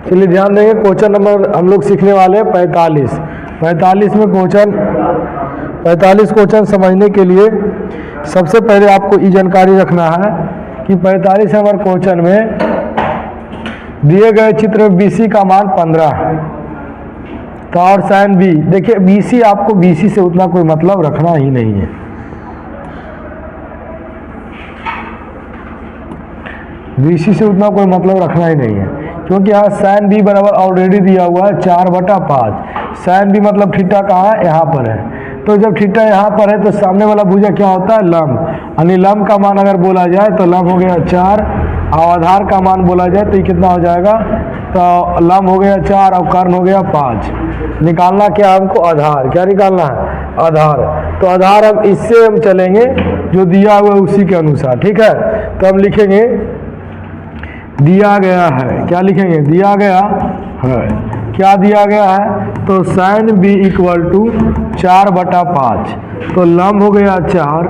चलिए ध्यान देंगे, क्वेश्चन नंबर हम लोग सीखने वाले हैं 45। 45 में क्वेश्चन 45 क्वेश्चन समझने के लिए सबसे पहले आपको ये जानकारी रखना है कि 45 नंबर क्वेश्चन में दिए गए चित्र में BC का मान 15 है। तो और साइन B, देखिए BC, आपको BC से उतना कोई मतलब रखना ही नहीं है। BC से उतना कोई मतलब रखना ही नहीं है, क्योंकि यहाँ साइन B बराबर ऑलरेडी दिया हुआ है 4/5। साइन B मतलब थीटा कहाँ है, यहाँ पर है। तो जब थीटा यहाँ पर है तो सामने वाला भुजा क्या होता है, लंब। यानी लंब का मान अगर बोला जाए तो लंब हो गया 4, और आधार का मान बोला जाए तो ये कितना हो जाएगा, तो लंब हो गया 4 और कर्ण हो गया 5। निकालना क्या हमको, आधार। क्या निकालना है, आधार। तो आधार अब इससे हम चलेंगे जो दिया हुआ है उसी के अनुसार, ठीक है। तो हम लिखेंगे दिया गया है, क्या लिखेंगे, दिया गया है। क्या दिया गया है, तो साइन B = 4/5। तो लंब हो गया 4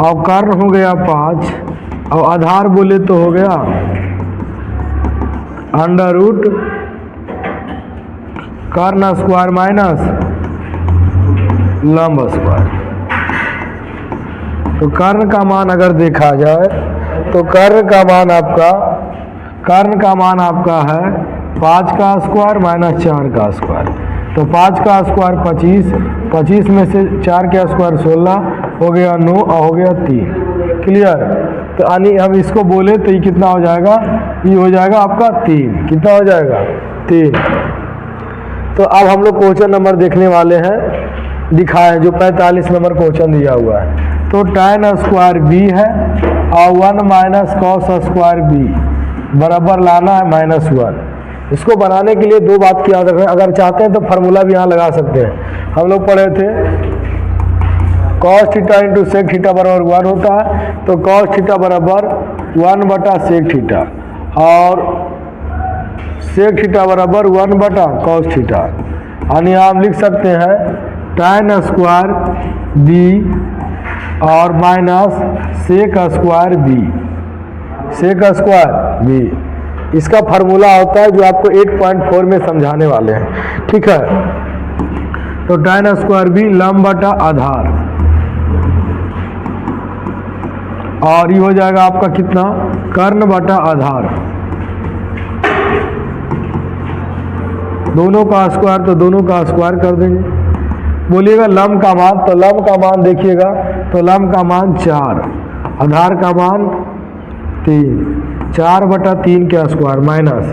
और कर्ण हो गया 5 और आधार बोले तो हो गया √ कर्ण स्क्वायर माइनस लंब स्क्वायर। तो कर्ण का मान अगर देखा जाए तो कर्ण का मान आपका है 5 का स्क्वायर माइनस 4 का स्क्वायर। तो 5 का स्क्वायर 25, 25 में से 4 का स्क्वायर 16, हो गया 9 और हो गया 3। क्लियर। तो यानी हम इसको बोले तो ये कितना हो जाएगा, ये हो जाएगा आपका 3। कितना हो जाएगा, 3। तो अब हम लोग क्वेश्चन नंबर देखने वाले हैं, दिखाएं जो 45 नंबर क्वेश्चन दिया हुआ है। तो tan स्क्वायर B है और 1 - cos स्क्वायर B बराबर लाना है -1। इसको बनाने के लिए दो बात की याद रखें, अगर चाहते हैं तो फार्मूला भी यहाँ लगा सकते हैं। हम लोग पढ़े थे cos थीटा × sec थीटा बराबर 1 होता है। तो cos थीटा बराबर 1/sec थीटा और sec थीटा बराबर 1/cos थीटा। यानी आप लिख सकते हैं tan स्क्वायर B और minus sec square B। sec square B इसका फार्मूला होता है जो आपको 8.4 में समझाने वाले हैं, ठीक है। तो tan स्क्वायर B लंब/आधार, और ये हो जाएगा आपका कितना, कर्ण/आधार। दोनों का स्क्वायर तो दोनों का स्क्वायर कर देंगे। बोलिएगा लंब का मान, तो लंब का मान देखिएगा तो लंब का मान 4, आधार का मान 3, 4/3 का स्क्वायर माइनस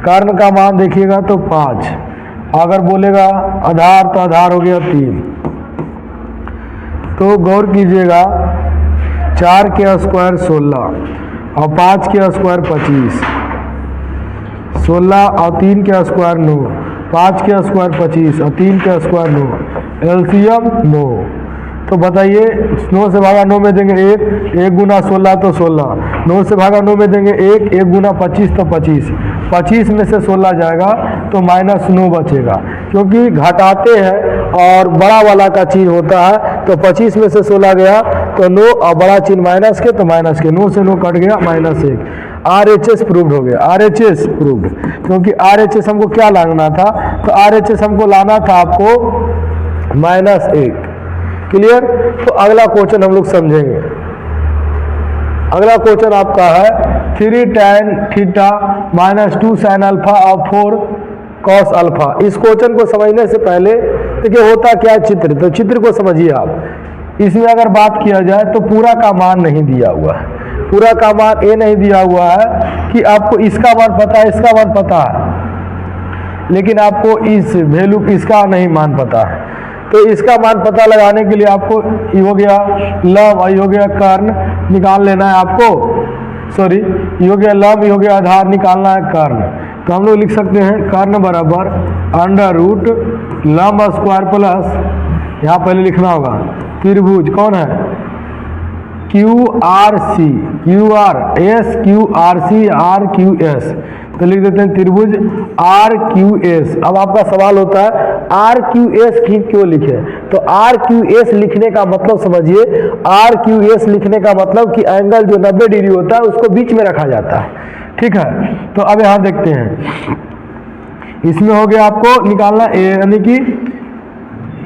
कर्ण का मान देखिएगा तो 5। अगर बोलेगा आधार तो आधार हो गया 3। तो गौर कीजिएगा 4 के स्क्वायर 16 और 5 के स्क्वायर 25, 16 और 3 के स्क्वायर 9, 5 के स्क्वायर 25 और 3 के स्क्वायर 9, एलसीएम 9। तो बताइए 9 से भागा 9 में देंगे 1, 1 गुना 16 तो 16, 9 से भागा 9 में देंगे 1, 1 गुना 25 तो 25, 25 में से 16 जाएगा तो -9 बचेगा, क्योंकि घटाते हैं और बड़ा वाला का चीज होता है। तो 25 में से 16 गया तो 9 और बड़ा चिन्ह माइनस के, तो माइनस के 9 से 9 कट गया -1। RHS प्रूव्ड हो गया, RHS प्रूव्ड। क्योंकि RHS हमको क्या लाना था, तो RHS हमको लाना था आपको -1। क्लियर। तो अगला क्वेश्चन हम लोग समझेंगे। अगला क्वेश्चन आपका है 3 tan थीटा -2 sin अल्फा और 4 cos अल्फा। इस क्वेश्चन को समझने से पहले देखिए होता क्या चित्र, तो चित्र को समझिए आप। इसमें अगर बात किया जाए तो पूरा का मान नहीं दिया हुआ है। पूरा का मान ये नहीं दिया हुआ है कि आपको इसका मान पता है, इसका मान पता है, लेकिन आपको इस वैल्यू इसका नहीं मान पता है। तो इसका मान पता लगाने के लिए आपको ये हो गया लंब और ये हो गया कर्ण निकाल लेना है आपको। सॉरी, ये हो गया लंब, ये हो गया आधार, निकालना है कर्ण। तो हम लोग लिख सकते हैं कर्ण बराबर √ लंब स्क्वायर प्लस, यहाँ पहले लिखना होगा त्रिभुज कौन है, QRC, QRS, RQS। तो लिख देते हैं त्रिभुज RQS। अब आपका सवाल होता है RQS क्यों लिखे, तो RQS लिखने का मतलब समझिए, RQS लिखने का मतलब कि एंगल जो 90 डिग्री होता है उसको बीच में रखा जाता है। ठीक है। तो अब यहाँ देखते हैं, इसमें हो गया आपको निकालना यानी कि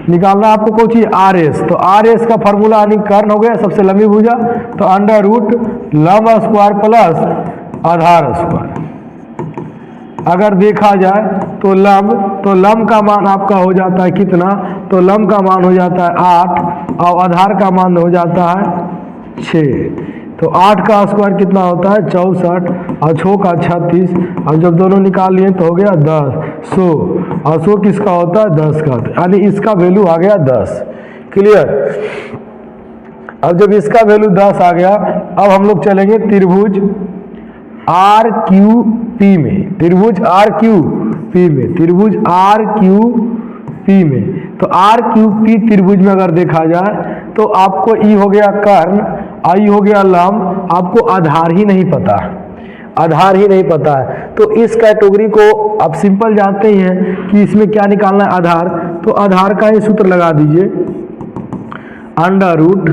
निकालना आपको कौन चीज आर एस। तो आर एस का फार्मूला यानी कर्ण हो गया सबसे लंबी भुजा, तो अंडर रूट लंब स्क्वायर प्लस आधार स्क्वायर। अगर देखा जाए तो लंब का मान आपका हो जाता है कितना, तो लंब का मान हो जाता है 8 और आधार का मान हो जाता है 6। तो 8 का स्क्वायर कितना होता है 64 और 6 का 36, और जब दोनों निकाल लिए तो हो गया 10 100, और 100 किसका होता है 10 का, यानी इसका वैल्यू आ गया 10। क्लियर। अब जब इसका वैल्यू 10 आ गया, अब हम लोग चलेंगे त्रिभुज आर क्यू पी में, त्रिभुज आर क्यू पी में, त्रिभुज आर क्यू पी में। तो आर क्यू पी त्रिभुज में अगर देखा जाए तो आपको ई हो गया कर्ण, आई हो गया लंब, आपको आधार ही नहीं पता, आधार ही नहीं पता है। तो इस कैटेगरी को आप सिंपल जानते ही हैं कि इसमें क्या निकालना है आधार। तो आधार का ही सूत्र लगा दीजिए, अंडर रूट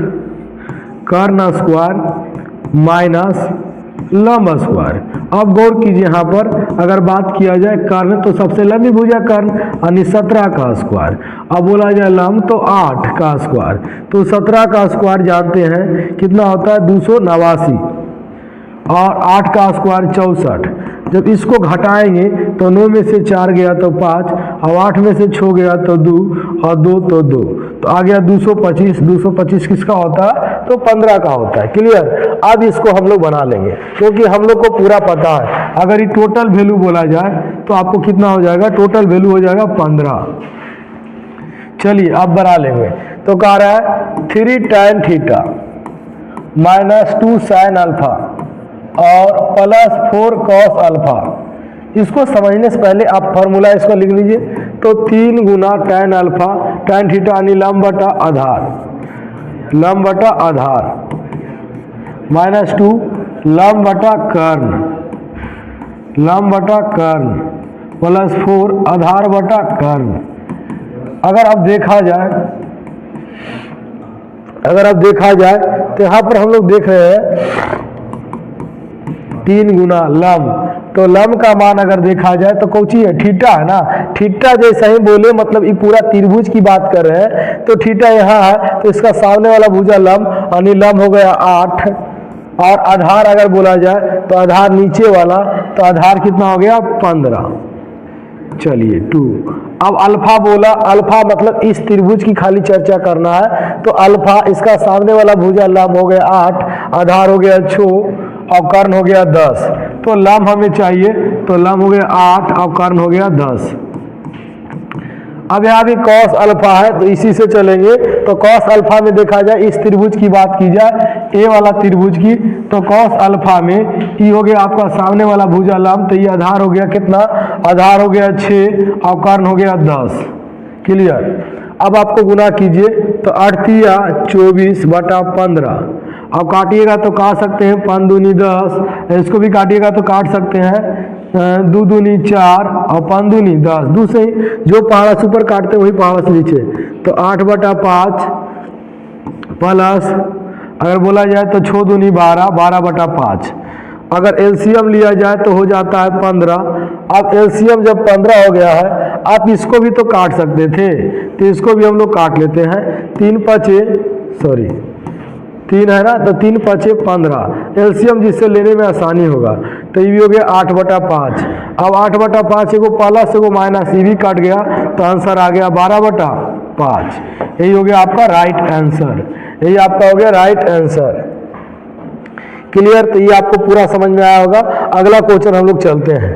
कर्ण स्क्वायर माइनस लंब स्क्वायर। अब गौर कीजिए यहाँ पर अगर बात किया जाए कर्ण तो सबसे लंबी भुजा कर्ण यानी 17 का स्क्वायर। अब बोला जाए लंब तो 8 का स्क्वायर। तो 17 का स्क्वायर जानते हैं कितना होता है 289, और 8 का स्क्वायर 64। जब इसको घटाएंगे तो 9 में से 4 गया तो 5, और 8 में से 6 गया तो 2, और 2 तो 2, तो आ गया 225। 225 किसका होता है तो 15 का होता है। क्लियर। अब इसको हम लोग बना लेंगे क्योंकि हम लोग को पूरा पता है। अगर ये टोटल वैल्यू बोला जाए तो आपको कितना हो जाएगा, टोटल वैल्यू हो जाएगा 15। चलिए अब बना लेंगे। तो कह रहा है 3 tan theta minus 2 sin alpha और प्लस 4 cos अल्फा। इसको समझने से पहले आप फार्मूला इसको लिख लीजिए। तो 3 गुना tan अल्फा, tan थीटा यानी लंब बटा आधार, लंब बटा आधार, माइनस 2 लंब बटा कर्ण, लंब बटा कर्ण, प्लस 4 आधार बटा कर्ण। अगर अब देखा जाए तो यहाँ पर हम लोग देख रहे हैं 3 गुना लंब, तो लंब का मान अगर देखा जाए तो कौची है थीटा है ना। थीटा जैसा ही बोले मतलब ये पूरा त्रिभुज की बात कर रहे हैं। तो थीटा यहाँ है तो इसका सामने वाला भुजा लंब यानी लंब हो गया 8, और आधार अगर बोला जाए तो आधार नीचे वाला, तो आधार कितना हो गया 15। चलिए 2। अब अल्फा बोला, अल्फा मतलब इस त्रिभुज की खाली चर्चा करना है। तो अल्फा इसका सामने वाला भुजा लंब हो गया 8, आधार हो गया 6 और कर्ण हो गया 10। तो लंब हमें चाहिए, तो लंब हो गया 8 और कर्ण हो गया 10। अब यहाँ भी cos अल्फा है तो इसी से चलेंगे। तो cos अल्फा में देखा जाए इस त्रिभुज की बात की जाए, ए वाला त्रिभुज की, तो cos अल्फा में ई हो गया आपका सामने वाला भुजा लंब, तो ये आधार हो गया कितना, आधार हो गया 6 और कर्ण हो गया 10। क्लियर। अब आपको गुना कीजिए तो 8 तिया 24 बटा 15। अब काटिएगा तो काट सकते हैं 5 दूनी 10, इसको भी काटिएगा तो काट सकते हैं 2 दूनी 4 और 5 दूनी 10। दूसरे जो पहाड़ा से ऊपर काटते हैं वही पहाड़ा से नीचे। तो 8 बटा 5 प्लस अगर बोला जाए तो 6 दूनी 12, 12 बटा 5। अगर एलसीएम लिया जाए तो हो जाता है 15। अब एलसीएम जब 15 हो गया है, आप इसको भी तो काट सकते थे, तो इसको भी हम लोग काट लेते हैं। 3 है ना, तो 3 5 15। एलसीएम जिससे लेने में आसानी होगा। तो ये भी हो गया 8 बटा 5। अब 8 बटा 5 एगो प्लस एगो माइनस, ये भी कट गया तो आंसर आ गया 12 बटा 5। यही हो गया आपका राइट आंसर, यही आपका हो गया राइट आंसर। क्लियर। तो ये आपको पूरा समझ में आया होगा। अगला क्वेश्चन हम लोग चलते हैं।